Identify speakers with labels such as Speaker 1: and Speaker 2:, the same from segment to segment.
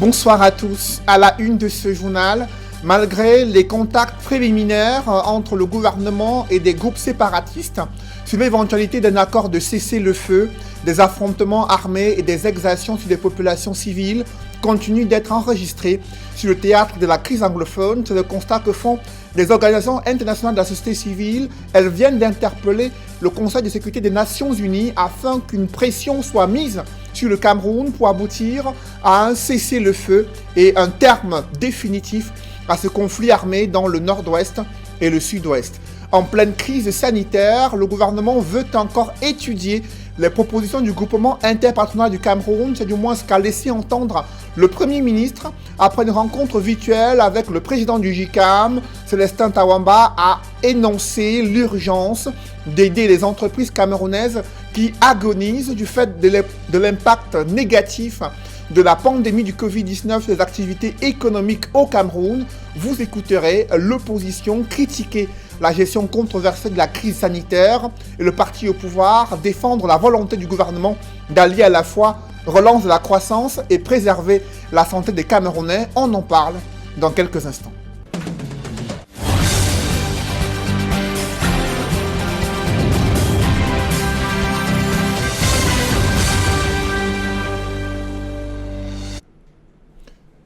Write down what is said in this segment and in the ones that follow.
Speaker 1: Bonsoir à tous. À la une de ce journal, malgré les contacts préliminaires entre le gouvernement et des groupes séparatistes sur l'éventualité d'un accord de cessez-le-feu, des affrontements armés et des exactions sur des populations civiles continuent d'être enregistrés sur le théâtre de la crise anglophone. C'est le constat que font les organisations internationales de la société civile. Elles viennent d'interpeller le Conseil de sécurité des Nations Unies afin qu'une pression soit mise sur le Cameroun pour aboutir à un cessez-le-feu et un terme définitif à ce conflit armé dans le nord-ouest et le sud-ouest. En pleine crise sanitaire, le gouvernement veut encore étudier les propositions du groupement interpartenarial du Cameroun. C'est du moins ce qu'a laissé entendre le Premier ministre après une rencontre virtuelle avec le président du JICAM, Célestin Tawamba, a énoncé l'urgence d'aider les entreprises camerounaises qui agonisent du fait de l'impact négatif de la pandémie du Covid-19 sur les activités économiques au Cameroun. Vous écouterez l'opposition critiquer la gestion controversée de la crise sanitaire et le parti au pouvoir défendre la volonté du gouvernement d'allier à la fois relance de la croissance et préserver la santé des Camerounais. On en parle dans quelques instants.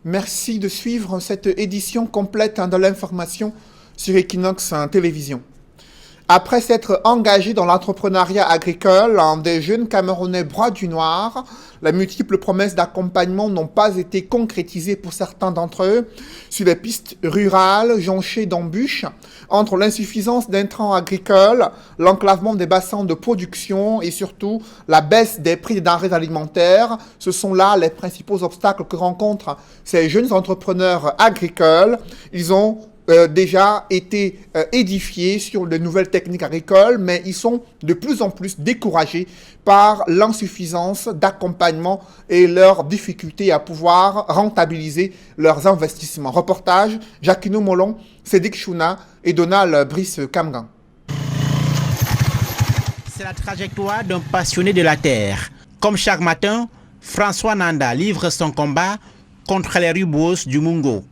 Speaker 1: Merci de suivre cette édition complète de l'information sur Equinox Télévision. Après s'être engagés dans l'entrepreneuriat agricole, des jeunes Camerounais broient du noir. Les multiples promesses d'accompagnement n'ont pas été concrétisées pour certains d'entre eux sur les pistes rurales jonchées d'embûches entre l'insuffisance d'intrants agricoles, l'enclavement des bassins de production et surtout la baisse des prix des denrées alimentaires. Ce sont là les principaux obstacles que rencontrent ces jeunes entrepreneurs agricoles. Ils ont déjà été édifiés sur de nouvelles techniques agricoles, mais ils sont de plus en plus découragés par l'insuffisance d'accompagnement et leur difficulté à pouvoir rentabiliser leurs investissements. Reportage, Jacquino Molon, Cédric Chouna et Donald Brice Kamgan.
Speaker 2: C'est la trajectoire d'un passionné de la terre. Comme chaque matin, François Nanda livre son combat contre les ribos du Mungo.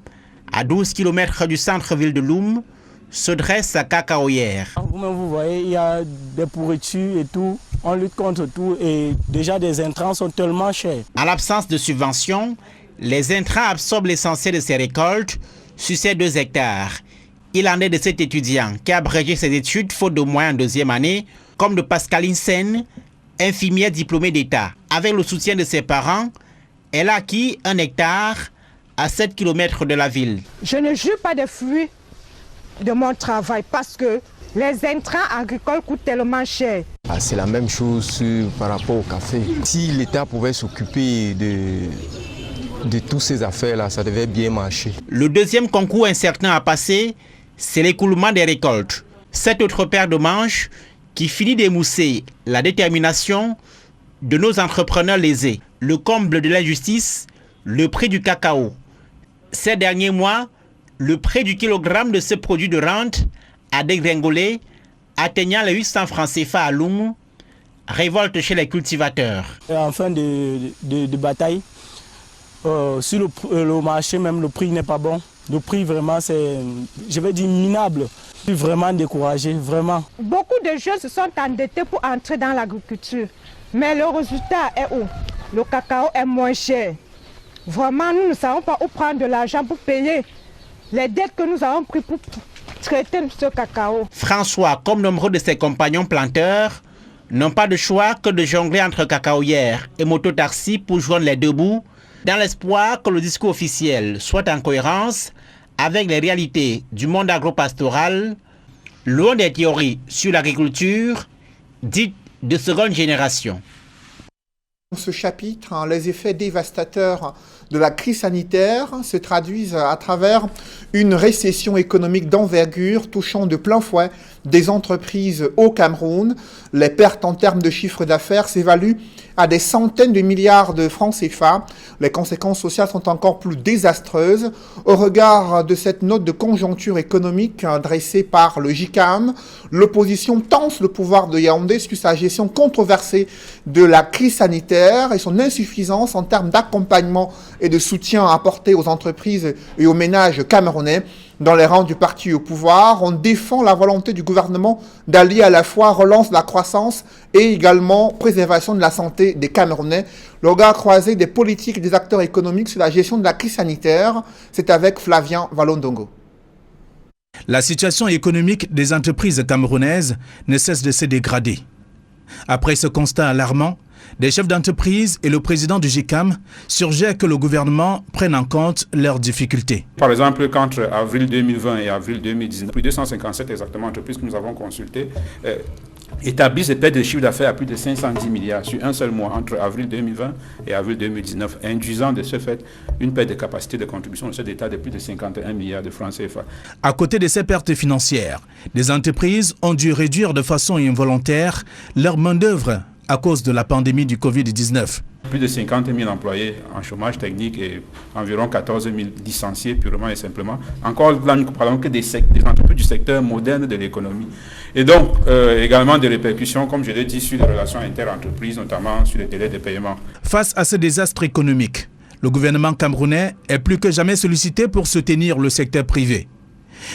Speaker 2: À 12 km du centre-ville de Loum, se dresse la cacaoyère.
Speaker 3: Comme vous voyez, il y a des pourritures et tout. On lutte contre tout et déjà des intrants sont tellement chers.
Speaker 2: En l'absence de subventions, les intrants absorbent l'essentiel de ses récoltes sur ces 2 hectares. Il en est de cet étudiant qui a abrégé ses études faute de moyens en deuxième année, comme de Pascaline Sen, infirmière diplômée d'État. Avec le soutien de ses parents, elle a acquis 1 hectare à 7 km de la ville.
Speaker 4: Je ne jure pas des fruits de mon travail parce que les intrants agricoles coûtent tellement cher.
Speaker 5: C'est la même chose par rapport au café. Si l'État pouvait s'occuper de toutes ces affaires-là, ça devait bien marcher.
Speaker 2: Le deuxième concours incertain à passer, c'est l'écoulement des récoltes. Cette autre paire de manches qui finit d'émousser la détermination de nos entrepreneurs lésés. Le comble de l'injustice, le prix du cacao. Ces derniers mois, le prix du kilogramme de ce produit de rente a dégringolé, atteignant les 800 francs CFA à Loum. Révolte chez les cultivateurs.
Speaker 3: En fin de bataille, sur le marché même, le prix n'est pas bon. Le prix vraiment, c'est, je vais dire, minable. Je suis vraiment découragé, vraiment.
Speaker 4: Beaucoup de jeunes se sont endettés pour entrer dans l'agriculture. Mais le résultat est où? Le cacao est moins cher. Vraiment, nous ne savons pas où prendre de l'argent pour payer les dettes que nous avons prises pour traiter ce cacao.
Speaker 2: François, comme nombreux de ses compagnons planteurs, n'ont pas de choix que de jongler entre cacaoyères et mototaxi pour joindre les 2 bouts, dans l'espoir que le discours officiel soit en cohérence avec les réalités du monde agropastoral, loin des théories sur l'agriculture dites de seconde génération.
Speaker 1: Dans ce chapitre, les effets dévastateurs de la crise sanitaire se traduisent à travers une récession économique d'envergure touchant de plein fouet des entreprises au Cameroun. Les pertes en termes de chiffre d'affaires s'évaluent à des centaines de milliards de francs CFA. Les conséquences sociales sont encore plus désastreuses. Au regard de cette note de conjoncture économique dressée par le JICAM, l'opposition tense le pouvoir de Yaoundé sur sa gestion controversée de la crise sanitaire et son insuffisance en termes d'accompagnement et de soutien apporté aux entreprises et aux ménages camerounais. Dans les rangs du parti au pouvoir, on défend la volonté du gouvernement d'allier à la fois relance de la croissance et également préservation de la santé des Camerounais. Le regard croisé des politiques et des acteurs économiques sur la gestion de la crise sanitaire, c'est avec Flavien Valondongo.
Speaker 6: La situation économique des entreprises camerounaises ne cesse de se dégrader. Après ce constat alarmant, des chefs d'entreprise et le président du GICAM suggèrent que le gouvernement prenne en compte leurs difficultés.
Speaker 7: Par exemple, qu'entre avril 2020 et avril 2019, plus de 257 exactement entreprises que nous avons consultées établissent des pertes de chiffre d'affaires à plus de 510 milliards sur un seul mois entre avril 2020 et avril 2019, induisant de ce fait une perte de capacité de contribution de cet État de plus de 51 milliards de francs CFA.
Speaker 6: À côté de ces pertes financières, des entreprises ont dû réduire de façon involontaire leur main-d'œuvre à cause de la pandémie du Covid-19.
Speaker 7: Plus de 50 000 employés en chômage technique et environ 14 000 licenciés purement et simplement. Encore là, nous ne parlons que des entreprises du secteur moderne de l'économie. Et donc, également des répercussions, comme je l'ai dit, sur les relations inter-entreprises, notamment sur les délais de paiement.
Speaker 6: Face à ce désastre économique, le gouvernement camerounais est plus que jamais sollicité pour soutenir le secteur privé.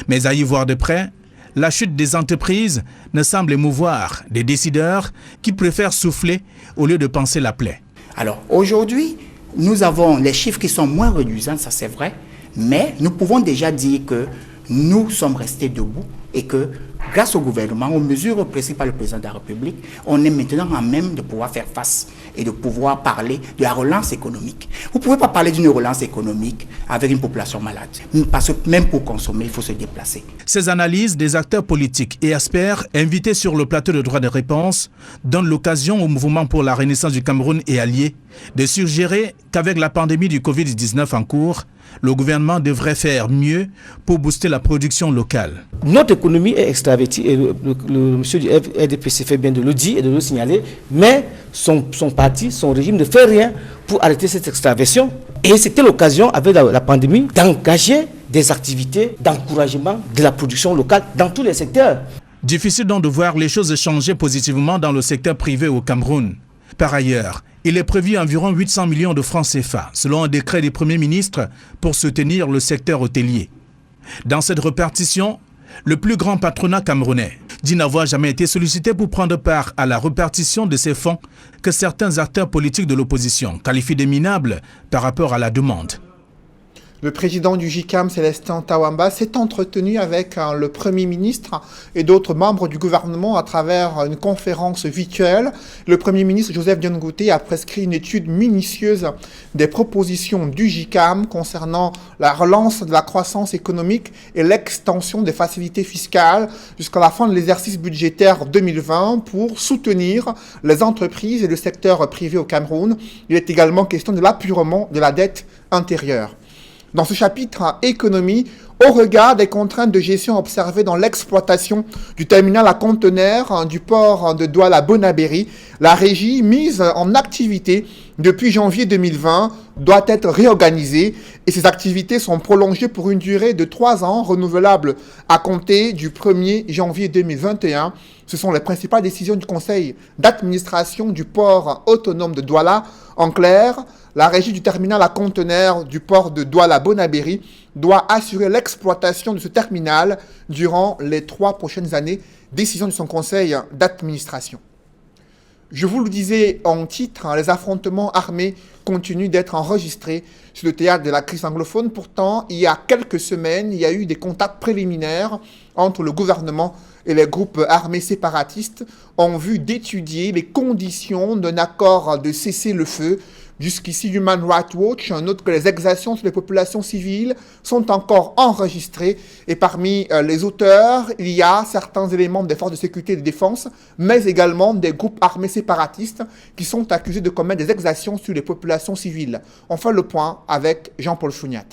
Speaker 6: Mais à y voir de près, la chute des entreprises ne semble émouvoir des décideurs qui préfèrent souffler au lieu de panser la plaie.
Speaker 8: Alors aujourd'hui, nous avons les chiffres qui sont moins réduisants, ça c'est vrai, mais nous pouvons déjà dire que nous sommes restés debout et que grâce au gouvernement, aux mesures prises par le président de la République, on est maintenant à même de pouvoir faire face et de pouvoir parler de la relance économique. Vous ne pouvez pas parler d'une relance économique avec une population malade, parce que même pour consommer, il faut se déplacer.
Speaker 6: Ces analyses des acteurs politiques et experts invités sur le plateau de droit de réponse donnent l'occasion au mouvement pour la renaissance du Cameroun et alliés de suggérer qu'avec la pandémie du Covid-19 en cours, le gouvernement devrait faire mieux pour booster la production locale.
Speaker 9: Notre économie est extravertie et le monsieur du RDPC fait bien de le dire et de le signaler, mais son parti, son régime ne fait rien pour arrêter cette extraversion. Et c'était l'occasion, avec la pandémie, d'engager des activités d'encouragement de la production locale dans tous les secteurs.
Speaker 6: Difficile donc de voir les choses changer positivement dans le secteur privé au Cameroun. Par ailleurs, il est prévu environ 800 millions de francs CFA, selon un décret du Premier ministre, pour soutenir le secteur hôtelier. Dans cette répartition, le plus grand patronat camerounais dit n'avoir jamais été sollicité pour prendre part à la répartition de ces fonds que certains acteurs politiques de l'opposition qualifient de minables par rapport à la demande.
Speaker 1: Le président du GICAM, Célestin Tawamba, s'est entretenu avec le Premier ministre et d'autres membres du gouvernement à travers une conférence virtuelle. Le Premier ministre Joseph Dion Ngouté a prescrit une étude minutieuse des propositions du GICAM concernant la relance de la croissance économique et l'extension des facilités fiscales jusqu'à la fin de l'exercice budgétaire 2020 pour soutenir les entreprises et le secteur privé au Cameroun. Il est également question de l'apurement de la dette intérieure. Dans ce chapitre économie, au regard des contraintes de gestion observées dans l'exploitation du terminal à conteneurs du port de Douala-Bonabéry, la régie mise en activité depuis janvier 2020 doit être réorganisée et ces activités sont prolongées pour une durée de 3 ans renouvelable à compter du 1er janvier 2021. Ce sont les principales décisions du conseil d'administration du port autonome de Douala. En clair, la régie du terminal à conteneurs du port de Douala-Bonabéry doit assurer l'exploitation de ce terminal durant les 3 prochaines années. Décision de son conseil d'administration. Je vous le disais en titre, les affrontements armés continuent d'être enregistrés sur le théâtre de la crise anglophone. Pourtant, il y a quelques semaines, il y a eu des contacts préliminaires entre le gouvernement et les groupes armés séparatistes en vue d'étudier les conditions d'un accord de cessez-le-feu. Jusqu'ici, Human Rights Watch note que les exactions sur les populations civiles sont encore enregistrées et parmi les auteurs, il y a certains éléments des forces de sécurité et de défense, mais également des groupes armés séparatistes qui sont accusés de commettre des exactions sur les populations civiles. On fait le point avec Jean-Paul Chouniat.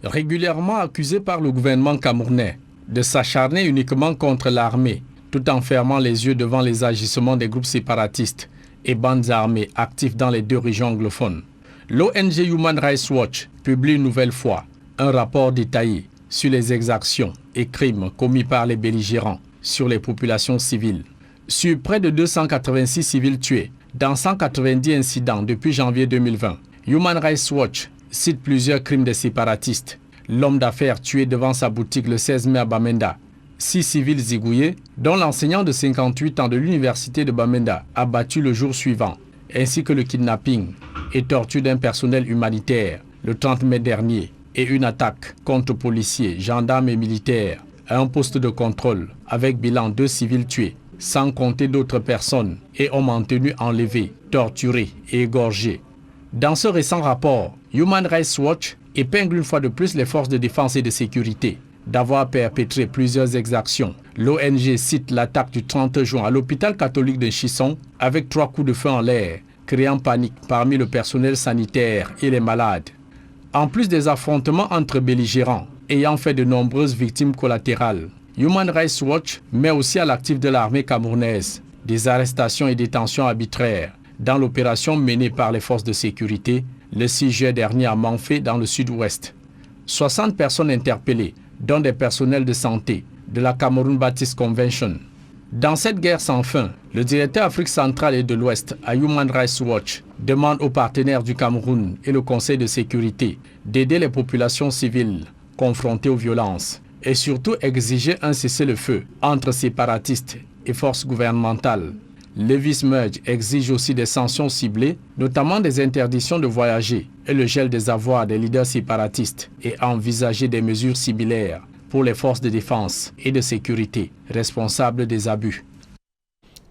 Speaker 10: Régulièrement accusé par le gouvernement camerounais de s'acharner uniquement contre l'armée, tout en fermant les yeux devant les agissements des groupes séparatistes et bandes armées actifs dans les 2 régions anglophones. L'ONG Human Rights Watch publie une nouvelle fois un rapport détaillé sur les exactions et crimes commis par les belligérants sur les populations civiles. Sur près de 286 civils tués dans 190 incidents depuis janvier 2020, Human Rights Watch cite plusieurs crimes des séparatistes. L'homme d'affaires tué devant sa boutique le 16 mai à Bamenda. 6 civils zigouillés, dont l'enseignant de 58 ans de l'université de Bamenda, abattu le jour suivant, ainsi que le kidnapping et torture d'un personnel humanitaire le 30 mai dernier, et une attaque contre policiers, gendarmes et militaires à un poste de contrôle avec bilan 2 civils tués, sans compter d'autres personnes et hommes en tenue enlevés, torturés et égorgés. Dans ce récent rapport, Human Rights Watch épingle une fois de plus les forces de défense et de sécurité d'avoir perpétré plusieurs exactions. L'ONG cite l'attaque du 30 juin à l'hôpital catholique de Chisson avec 3 coups de feu en l'air, créant panique parmi le personnel sanitaire et les malades. En plus des affrontements entre belligérants ayant fait de nombreuses victimes collatérales, Human Rights Watch met aussi à l'actif de l'armée camerounaise des arrestations et détentions arbitraires dans l'opération menée par les forces de sécurité le 6 juillet dernier à Manfé dans le sud-ouest. 60 personnes interpellées, dont des personnels de santé de la Cameroon Baptist Convention. Dans cette guerre sans fin, le directeur Afrique centrale et de l'Ouest à Human Rights Watch demande aux partenaires du Cameroun et le Conseil de sécurité d'aider les populations civiles confrontées aux violences et surtout exiger un cessez-le-feu entre séparatistes et forces gouvernementales. Levis Merge exige aussi des sanctions ciblées, notamment des interdictions de voyager et le gel des avoirs des leaders séparatistes et a envisagé des mesures similaires pour les forces de défense et de sécurité responsables des abus.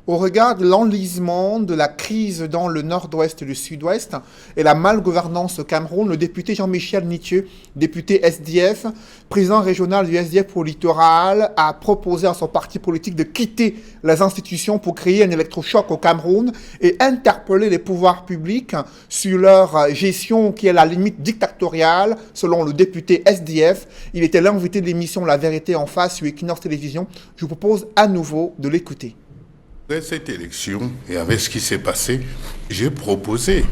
Speaker 1: Au regard de l'enlisement de la crise dans le nord-ouest et le sud-ouest et la malgouvernance au Cameroun, le député Jean-Michel Nitieux, député SDF, président régional du SDF pour le littoral, a proposé à son parti politique de quitter les institutions pour créer un électrochoc au Cameroun et interpeller les pouvoirs publics sur leur gestion qui est à la limite dictatoriale, selon le député SDF. Il était l'invité de l'émission La Vérité en face sur Equinox Télévision. Je vous propose à nouveau de l'écouter.
Speaker 11: Après cette élection et avec ce qui s'est passé, j'ai proposé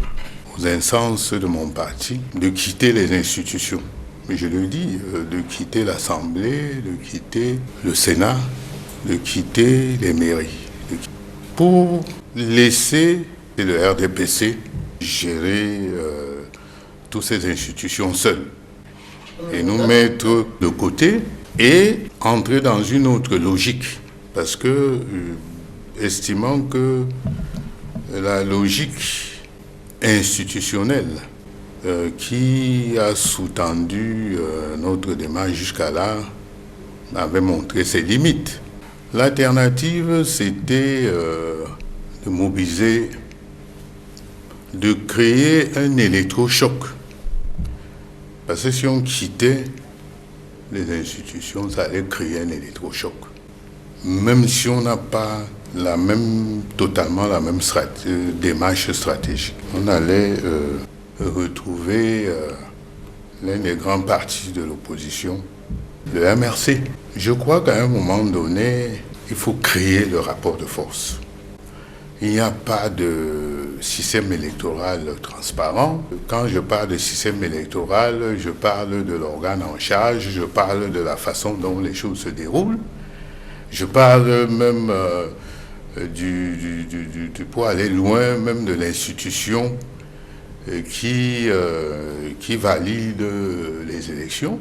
Speaker 11: aux instances de mon parti de quitter les institutions. Mais je le dis, de quitter l'Assemblée, de quitter le Sénat, de quitter les mairies, pour laisser le RDPC gérer toutes ces institutions seules et nous mettre de côté et entrer dans une autre logique. Parce que estimant que la logique institutionnelle qui a sous-tendu notre démarche jusqu'à là avait montré ses limites. L'alternative, c'était de mobiliser, de créer un électrochoc. Parce que si on quittait les institutions, ça allait créer un électrochoc. Même si on n'a pas totalement la même démarche stratégique. On allait retrouver l'un des grands partis de l'opposition, le MRC. Je crois qu'à un moment donné, il faut créer le rapport de force. Il n'y a pas de système électoral transparent. Quand je parle de système électoral, je parle de l'organe en charge, je parle de la façon dont les choses se déroulent. Je parle même pour aller loin, même de l'institution qui valide les élections.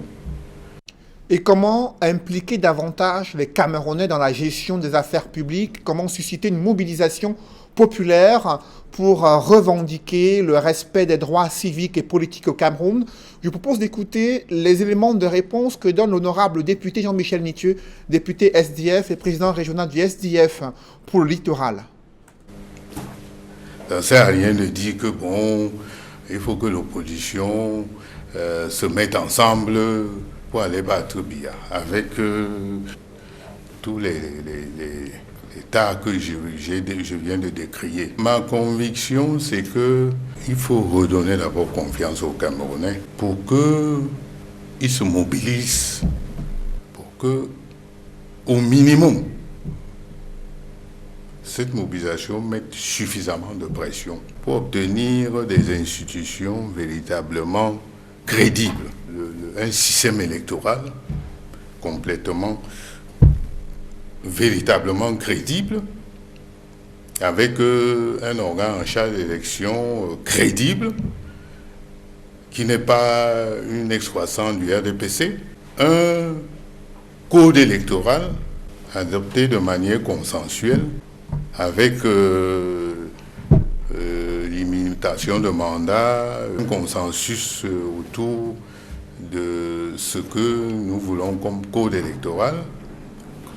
Speaker 1: Et comment impliquer davantage les Camerounais dans la gestion des affaires publiques? Comment susciter une mobilisation populaire pour revendiquer le respect des droits civiques et politiques au Cameroun? Je vous propose d'écouter les éléments de réponse que donne l'honorable député Jean-Michel Nitieux, député SDF et président régional du SDF pour le littoral.
Speaker 11: Ça ne sert à rien de dire que bon, il faut que l'opposition se mette ensemble pour aller battre Biya, avec tous les tas que je viens de décrire. Ma conviction, c'est qu'il faut redonner d'abord confiance aux Camerounais pour qu'ils se mobilisent, pour que, au minimum, cette mobilisation mette suffisamment de pression pour obtenir des institutions véritablement crédibles. Un système électoral complètement, véritablement crédible, avec un organe en charge d'élection crédible, qui n'est pas une excroissance du RDPC, un code électoral adopté de manière consensuelle avec l'imitation de mandat, un consensus autour de ce que nous voulons comme code électoral,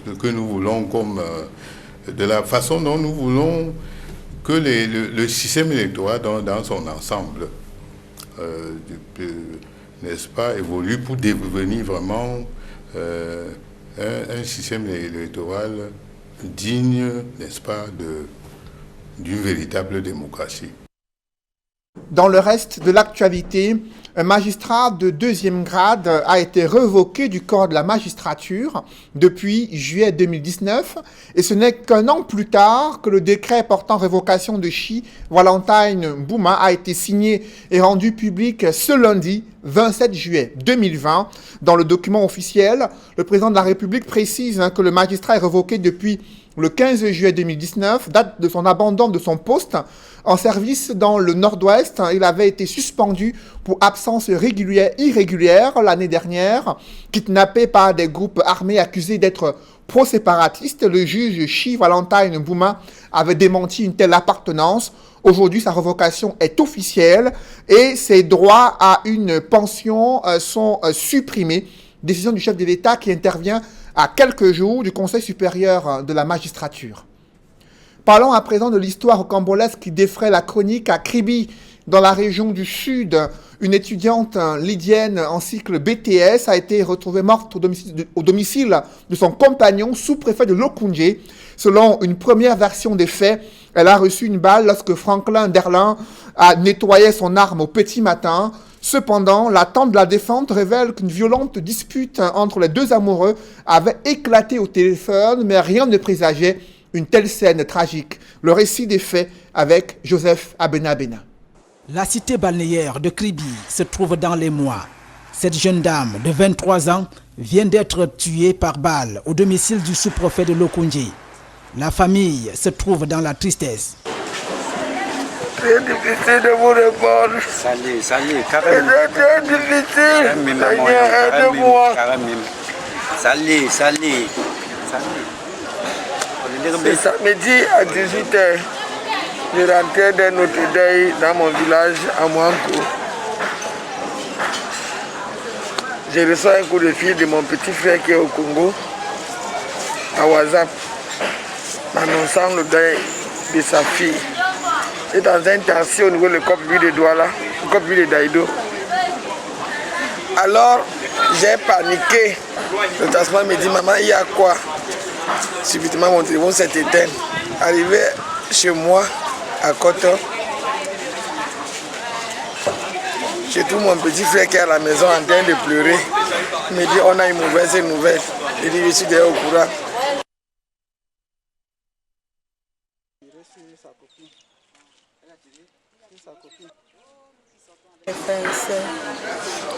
Speaker 11: ce que nous voulons comme de la façon dont nous voulons que le système électoral dans son ensemble n'est-ce pas, évolue pour devenir vraiment un système électoral digne, n'est-ce pas, d'une véritable démocratie.
Speaker 1: Dans le reste de l'actualité, un magistrat de 2e grade a été révoqué du corps de la magistrature depuis juillet 2019 et ce n'est qu'un an plus tard que le décret portant révocation de Chi Valentine Bouma a été signé et rendu public ce lundi 27 juillet 2020. Dans le document officiel, le président de la République précise que le magistrat est révoqué depuis le 15 juillet 2019, date de son abandon de son poste en service dans le Nord-Ouest. Il avait été suspendu pour absence irrégulière l'année dernière, kidnappé par des groupes armés accusés d'être pro-séparatistes. Le juge Chi Valentine Bouma avait démenti une telle appartenance. Aujourd'hui, sa révocation est officielle et ses droits à une pension sont supprimés. Décision du chef de l'État qui intervient à quelques jours du Conseil supérieur de la magistrature. Parlons à présent de l'histoire rocambolesque qui défraie la chronique à Kribi, dans la région du Sud. Une étudiante lydienne en cycle BTS a été retrouvée morte au domicile de son compagnon, sous-préfet de Lokundje. Selon une première version des faits, elle a reçu une balle lorsque Franklin Derlin a nettoyé son arme au petit matin. Cependant, la tante de la défunte révèle qu'une violente dispute entre les deux amoureux avait éclaté au téléphone, mais rien ne présageait une telle scène tragique. Le récit des faits avec Joseph Abenabena.
Speaker 12: La cité balnéaire de Kribi se trouve dans les mois. Cette jeune dame de 23 ans vient d'être tuée par balle au domicile du sous-préfet de Lokundje. La famille se trouve dans la tristesse.
Speaker 13: C'est difficile de vous répondre.
Speaker 14: Salut,
Speaker 13: carrément. C'est très difficile. Seigneur, aide-moi.
Speaker 14: Salut.
Speaker 13: C'est samedi à 18h. Je rentrais d'un autre deuil dans mon village à Mouanko. J'ai reçu un coup de fil de mon petit frère qui est au Congo, à WhatsApp, m'annonçant le deuil de sa fille. Et dans un taxi au niveau du Cop-Ville de Douala, le Cop-Ville de Daïdo. Alors, j'ai paniqué. Le taxman me dit, maman, il y a quoi? Subitement, mon téléphone s'est éteint. Arrivé chez moi, à Koto, j'ai tout mon petit frère qui est à la maison en train de pleurer. Il me dit, on a une mauvaise nouvelle. Il dit, je suis déjà au courant.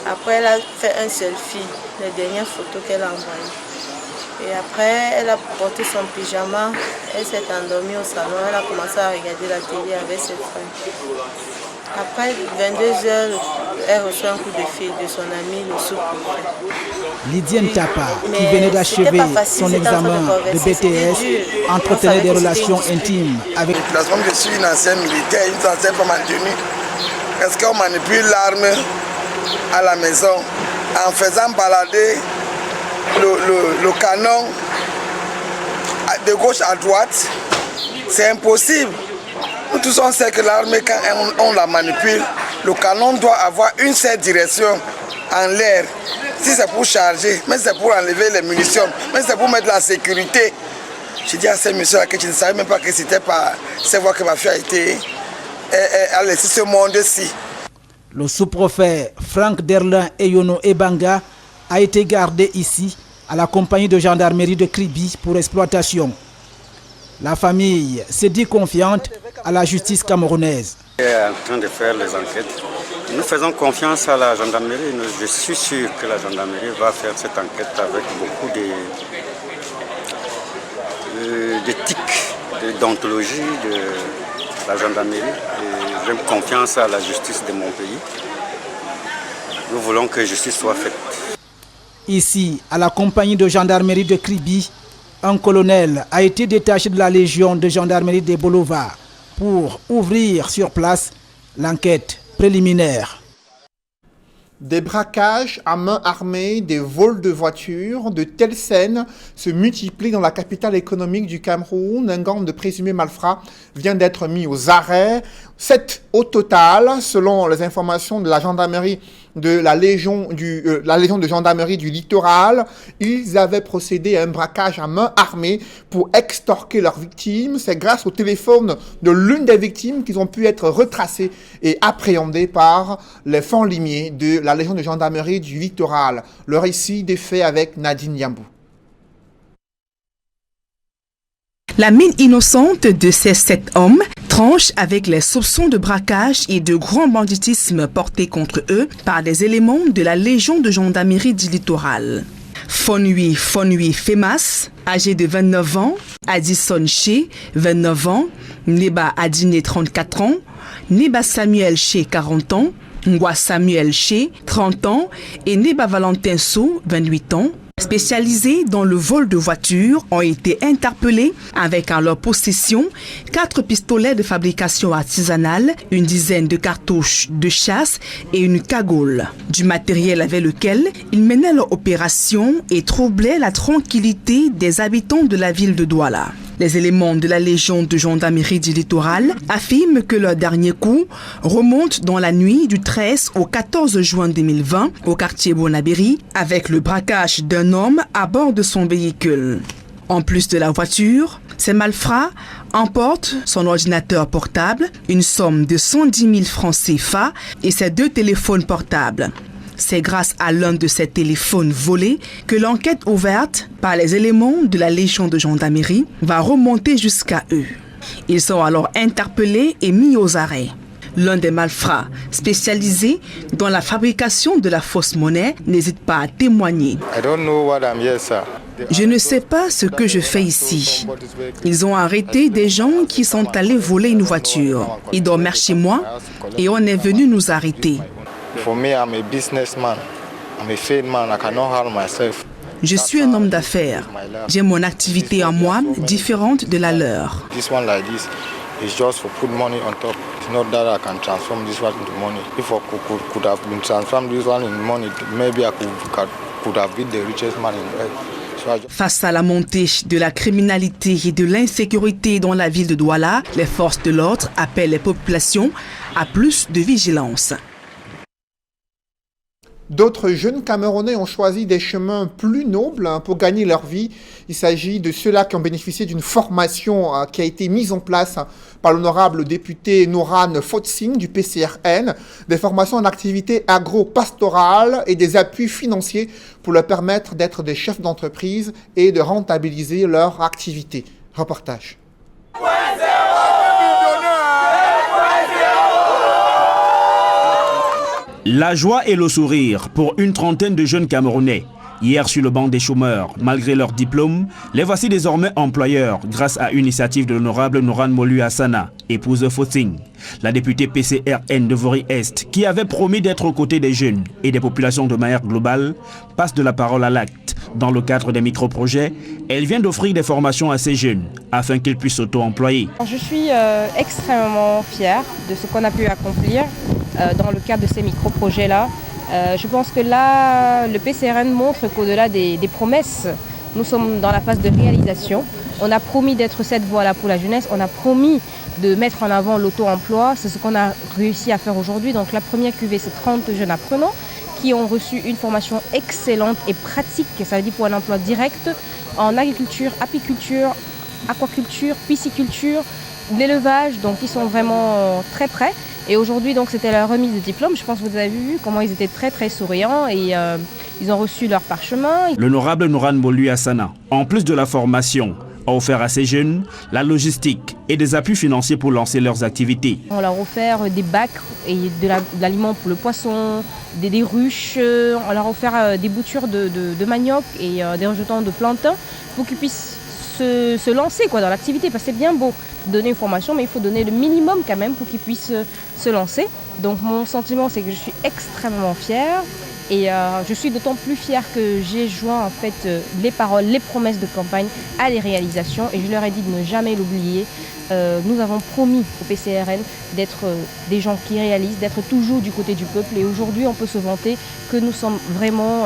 Speaker 15: Après, elle a fait un selfie, les dernières photos qu'elle a envoyées. Et après, elle a porté son pyjama, elle s'est endormie au salon, elle a commencé à regarder la télé avec ses frères. Après 22h, elle reçoit un coup de fil de son ami, le sous-préfet.
Speaker 12: Lydienne Tapa, qui venait d'achever son examen de BTS, entretenait des relations intimes avec...
Speaker 13: Je suis une ancienne militaire, une ancienne femme en tenue. Est-ce qu'on manipule l'arme à la maison en faisant balader le canon de gauche à droite? C'est impossible. Nous tous on sait que l'armée, quand on la manipule, le canon doit avoir une seule direction en l'air. Si c'est pour charger, mais c'est pour enlever les munitions, mais c'est pour mettre la sécurité. J'ai dit à ces messieurs-là que je ne savais même pas que c'était par ces voies que ma fille a été a laissé ce monde-ci.
Speaker 12: Le sous-préfet Frank Derlin Eyono Ebanga a été gardé ici à la compagnie de gendarmerie de Kribi pour exploitation. La famille se dit confiante à la justice camerounaise.
Speaker 14: Elle est en train de faire les enquêtes. Nous faisons confiance à la gendarmerie. Je suis sûr que la gendarmerie va faire cette enquête avec beaucoup d'éthique, d'ontologie de la gendarmerie. J'ai confiance à la justice de mon pays. Nous voulons que justice soit faite.
Speaker 12: Ici, à la compagnie de gendarmerie de Kribi, un colonel a été détaché de la Légion de gendarmerie des Bolova pour ouvrir sur place l'enquête préliminaire.
Speaker 1: Des braquages à main armée, des vols de voitures, de telles scènes se multiplient dans la capitale économique du Cameroun. Un gang de présumés malfrats vient d'être mis aux arrêts. 7 au total, selon les informations de la gendarmerie de la Légion de gendarmerie du littoral. Ils avaient procédé à un braquage à main armée pour extorquer leurs victimes. C'est grâce au téléphone de l'une des victimes qu'ils ont pu être retracés et appréhendés par les fonds limiers de la Légion de gendarmerie du littoral. Le récit des faits avec Nadine Yambou.
Speaker 16: La mine innocente de ces 7 hommes tranche avec les soupçons de braquage et de grand banditisme portés contre eux par des éléments de la Légion de gendarmerie du littoral. Fonui Femas, âgé de 29 ans, Addison Shea, 29 ans, Neba Adine, 34 ans, Neba Samuel Shea, 40 ans, Ngwa Samuel Shea, 30 ans et Neba Valentin Sou, 28 ans, spécialisés dans le vol de voitures, ont été interpellés avec en leur possession 4 pistolets de fabrication artisanale, une dizaine de cartouches de chasse et une cagoule. Du matériel avec lequel ils menaient leur opération et troublaient la tranquillité des habitants de la ville de Douala. Les éléments de la Légion de gendarmerie du littoral affirment que leur dernier coup remonte dans la nuit du 13 au 14 juin 2020 au quartier Bonabéry avec le braquage d'un homme à bord de son véhicule. En plus de la voiture, ces malfrats emportent son ordinateur portable, une somme de 110 000 francs CFA et ses 2 téléphones portables. C'est grâce à l'un de ces téléphones volés que l'enquête ouverte par les éléments de la Légion de gendarmerie va remonter jusqu'à eux. Ils sont alors interpellés et mis aux arrêts. L'un des malfrats, spécialisé dans la fabrication de la fausse monnaie, n'hésite pas à témoigner. Je ne sais pas ce que je fais ici. Ils ont arrêté des gens qui sont allés voler une voiture. Ils dormaient chez moi et on est venu nous arrêter. Je suis un homme d'affaires. J'ai mon activité à moi différente de la leur. Face à la montée de la criminalité et de l'insécurité dans la ville de Douala, les forces de l'ordre appellent les populations à plus de vigilance.
Speaker 1: D'autres jeunes Camerounais ont choisi des chemins plus nobles pour gagner leur vie. Il s'agit de ceux-là qui ont bénéficié d'une formation qui a été mise en place par l'honorable député Nouran Fotsing du PCRN, des formations en activité agro-pastorale et des appuis financiers pour leur permettre d'être des chefs d'entreprise et de rentabiliser leur activité. Reportage.
Speaker 17: La joie et le sourire pour une trentaine de jeunes Camerounais. Hier sur le banc des chômeurs, malgré leur diplôme, les voici désormais employeurs grâce à une initiative de l'honorable Nouran Molu Hassana, épouse de Fotsing. La députée PCRN de Vori-Est, qui avait promis d'être aux côtés des jeunes et des populations de manière globale, passe de la parole à l'acte. Dans le cadre des micro-projets, elle vient d'offrir des formations à ces jeunes afin qu'ils puissent s'auto-employer.
Speaker 18: Je suis extrêmement fière de ce qu'on a pu accomplir dans le cadre de ces micro-projets-là. Je pense que là, le PCRN montre qu'au-delà des promesses, nous sommes dans la phase de réalisation. On a promis d'être cette voie-là pour la jeunesse, on a promis de mettre en avant l'auto-emploi. C'est ce qu'on a réussi à faire aujourd'hui. Donc la première cuvée, c'est 30 jeunes apprenants qui ont reçu une formation excellente et pratique, ça veut dire pour un emploi direct, en agriculture, apiculture, aquaculture, pisciculture, l'élevage. Donc ils sont vraiment très prêts. Et aujourd'hui, donc, c'était la remise de diplôme. Je pense que vous avez vu comment ils étaient très, très souriants et ils ont reçu leur parchemin.
Speaker 17: L'honorable Nouran Molu Hassana, en plus de la formation, a offert à ces jeunes la logistique et des appuis financiers pour lancer leurs activités.
Speaker 18: On leur a offert des bacs et de l'aliment pour le poisson, des ruches. On leur a offert des boutures de manioc et des rejetons de plantain pour qu'ils puissent se lancer dans l'activité, parce que c'est bien beau donner une formation, mais il faut donner le minimum quand même pour qu'ils puissent se lancer. Donc mon sentiment, c'est que je suis extrêmement fière Et je suis d'autant plus fière que j'ai joint en fait les paroles, les promesses de campagne à les réalisations. Et je leur ai dit de ne jamais l'oublier. Nous avons promis au PCRN d'être des gens qui réalisent, d'être toujours du côté du peuple. Et aujourd'hui, on peut se vanter que nous sommes vraiment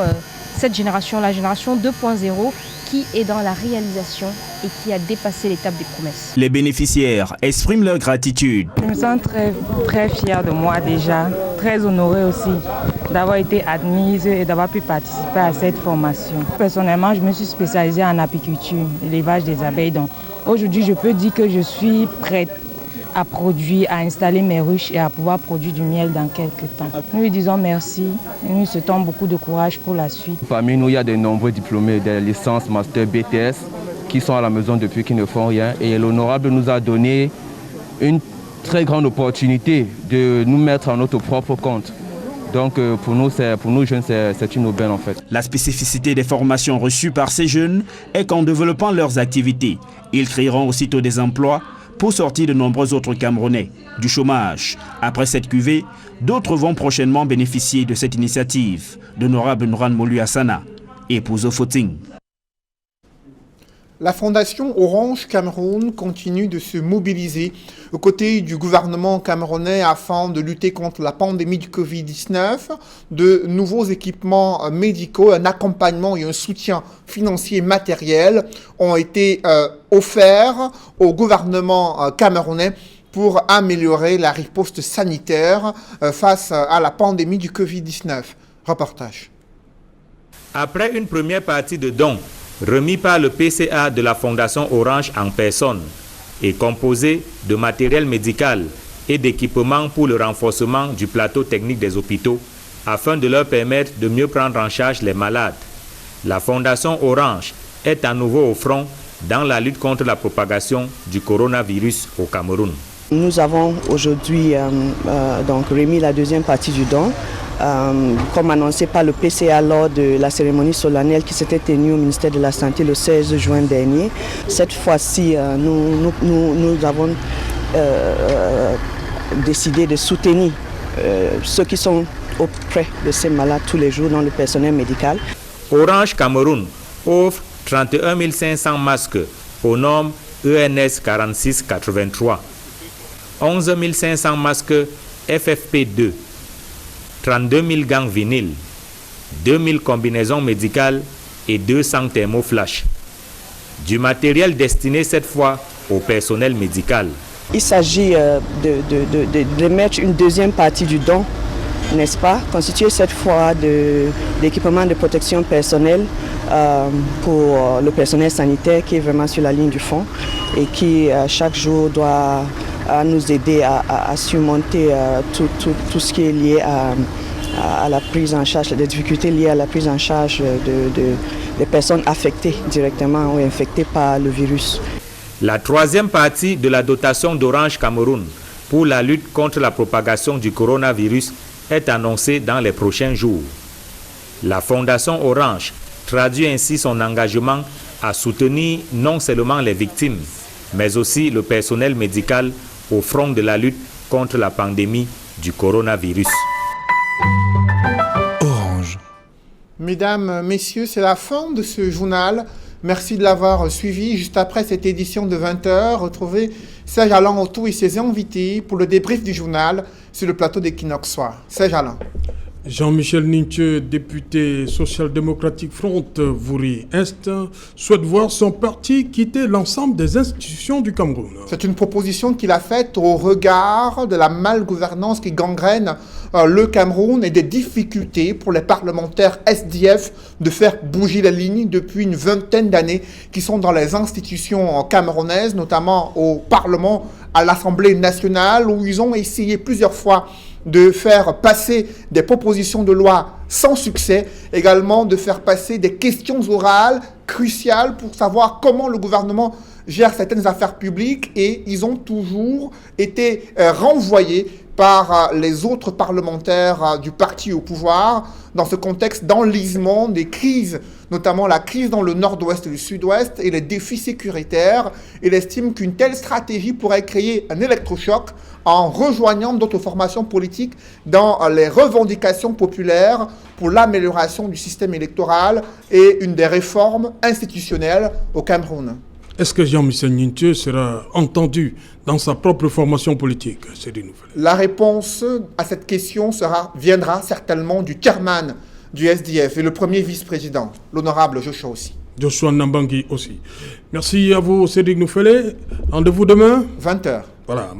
Speaker 18: cette génération, la génération 2.0, qui est dans la réalisation et qui a dépassé l'étape des promesses.
Speaker 17: Les bénéficiaires expriment leur gratitude.
Speaker 19: Je me sens très fière de moi déjà, très honorée aussi d'avoir été admise et d'avoir pu participer à cette formation. Personnellement, je me suis spécialisée en apiculture, l'élevage des abeilles. Donc aujourd'hui, je peux dire que je suis prête à produire, à installer mes ruches et à pouvoir produire du miel dans quelques temps. Nous lui disons merci et nous souhaitons beaucoup de courage pour la suite.
Speaker 20: Parmi nous, il y a de nombreux diplômés des licences, master, BTS qui sont à la maison depuis qu'ils ne font rien. Et l'honorable nous a donné une très grande opportunité de nous mettre à notre propre compte. Donc pour nous jeunes, c'est une aubaine en fait.
Speaker 17: La spécificité des formations reçues par ces jeunes est qu'en développant leurs activités, ils créeront aussitôt des emplois pour sortir de nombreux autres Camerounais du chômage. Après cette cuvée, d'autres vont prochainement bénéficier de cette initiative d'honorable Noran Molu Hassana et Pouzo Foting.
Speaker 1: La Fondation Orange Cameroun continue de se mobiliser aux côtés du gouvernement camerounais afin de lutter contre la pandémie du Covid-19. De nouveaux équipements médicaux, un accompagnement et un soutien financier et matériel ont été offerts au gouvernement camerounais pour améliorer la riposte sanitaire face à la pandémie du Covid-19. Reportage.
Speaker 21: Après une première partie de dons remis par le PCA de la Fondation Orange en personne et composé de matériel médical et d'équipements pour le renforcement du plateau technique des hôpitaux afin de leur permettre de mieux prendre en charge les malades. La Fondation Orange est à nouveau au front dans la lutte contre la propagation du coronavirus au Cameroun.
Speaker 22: Nous avons aujourd'hui donc remis la deuxième partie du don. Comme annoncé par le PCA lors de la cérémonie solennelle qui s'était tenue au ministère de la Santé le 16 juin dernier. Cette fois-ci, nous avons décidé de soutenir ceux qui sont auprès de ces malades tous les jours dans le personnel médical.
Speaker 21: Orange Cameroun offre 31 500 masques aux normes ENS 4683, 11 500 masques FFP2, 32 000 gants vinyles, 2000 combinaisons médicales et 200 thermoflash. Du matériel destiné cette fois au personnel médical.
Speaker 22: Il s'agit de mettre une deuxième partie du don, n'est-ce pas, constituée cette fois d'équipements de protection personnelle pour le personnel sanitaire qui est vraiment sur la ligne du fond et qui chaque jour doit nous aider à surmonter tout ce qui est lié à la prise en charge, des difficultés liées à la prise en charge des personnes affectées directement ou infectées par le virus.
Speaker 21: La troisième partie de la dotation d'Orange Cameroun pour la lutte contre la propagation du coronavirus est annoncée dans les prochains jours. La Fondation Orange traduit ainsi son engagement à soutenir non seulement les victimes, mais aussi le personnel médical au front de la lutte contre la pandémie du coronavirus.
Speaker 1: Orange. Mesdames, Messieurs, c'est la fin de ce journal. Merci de l'avoir suivi. Juste après cette édition de 20h, retrouvez Serge Alain Otto et ses invités pour le débrief du journal sur le plateau d'Equinox Soir. Serge Alain.
Speaker 23: Jean-Michel Ninche, député social-démocratique Front Vouri Est, souhaite voir son parti quitter l'ensemble des institutions du Cameroun.
Speaker 1: C'est une proposition qu'il a faite au regard de la malgouvernance qui gangrène le Cameroun et des difficultés pour les parlementaires SDF de faire bouger la ligne depuis une vingtaine d'années qui sont dans les institutions camerounaises, notamment au Parlement, à l'Assemblée nationale, où ils ont essayé plusieurs fois de faire passer des propositions de loi sans succès, également de faire passer des questions orales cruciales pour savoir comment le gouvernement gère certaines affaires publiques, et ils ont toujours été renvoyés par les autres parlementaires du parti au pouvoir dans ce contexte d'enlisement des crises notamment la crise dans le nord-ouest et le sud-ouest et les défis sécuritaires. Il estime qu'une telle stratégie pourrait créer un électrochoc en rejoignant d'autres formations politiques dans les revendications populaires pour l'amélioration du système électoral et une des réformes institutionnelles au Cameroun.
Speaker 23: Est-ce que Jean-Michel Ninthieu sera entendu dans sa propre formation politique?
Speaker 1: La réponse à cette question viendra certainement du chairman du SDF et le premier vice-président, l'honorable Joshua aussi.
Speaker 23: Joshua Nambangui aussi. Merci à vous, Cédric Noufele. Rendez-vous demain
Speaker 1: 20h.
Speaker 23: Voilà.